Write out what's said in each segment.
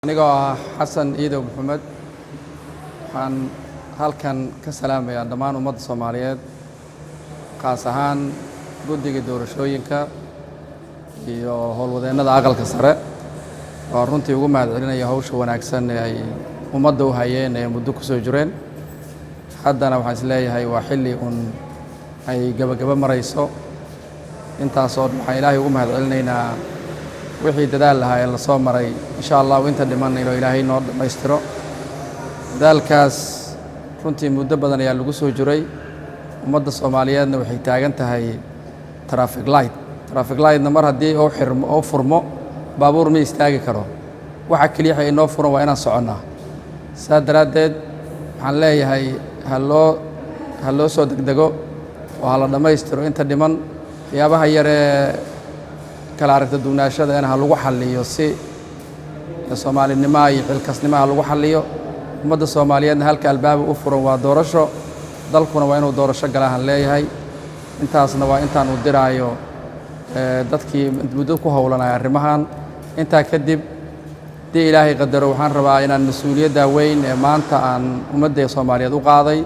anigoo ah xasan iidow maxamed waxaan halkan ka salaamayaa dhammaan ummadda Soomaaliyeed qaas ahaan guddiga doorashooyinka iyo howlwadeennada aqalka sare oo runtii ugu mahadcelinaya hawsha wanaagsan ee ay ummadda u hayeen ee muddo ku soo jireen haddana waxaan is leeyahay waa xilli ay gabagaba marayso intaasoo waxaan ilaahay ugu mahadcelinaynaa wixii dadaal lahaa ee la soo maray insha Allah inta dhiman inuu ilaahay noo dhamaystiro dadaalkaas runtii muddo badan ayaa lagu soo jiray ummadda Soomaaliyeedna waxay taagan tahay traffic light mar haddii uu furmo baabuur ma istaagi karo waxa kaliya ay noo furan waa inaan soconnaa saa daraadeed waxaan leeyahay ha loo soo degdego oo ha la dhamaystiro inta dhiman waxyaabaha yare kala aragta duunaashada in lagu xalliyo si Soomaalinimo iyo xilkasnimo lagu xalliyo ummadda Soomaaliyeedna halka albaab u furan waa doorasho dalkuna waa inuu doorasho galaan leeyahay intaasna waa intaan u diraayo dadkii muddo ku howlanay arrimahan inta kadib dii ilaahay qadaro waxaan rabaa inaan mas'uuliyadda weyn ee maanta aan ummadda Soomaaliyeed u qaaday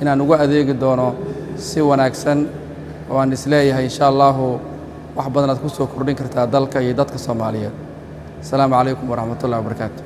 inaan ugu adeegi doono si wanaagsan oo aan isleeyahay insha Allah wax badan aad ku soo kordhin kartaa dalka iyo dadka Soomaaliyeed. Assalaamu calaykum waraxmatullaahi wabarakaatuh.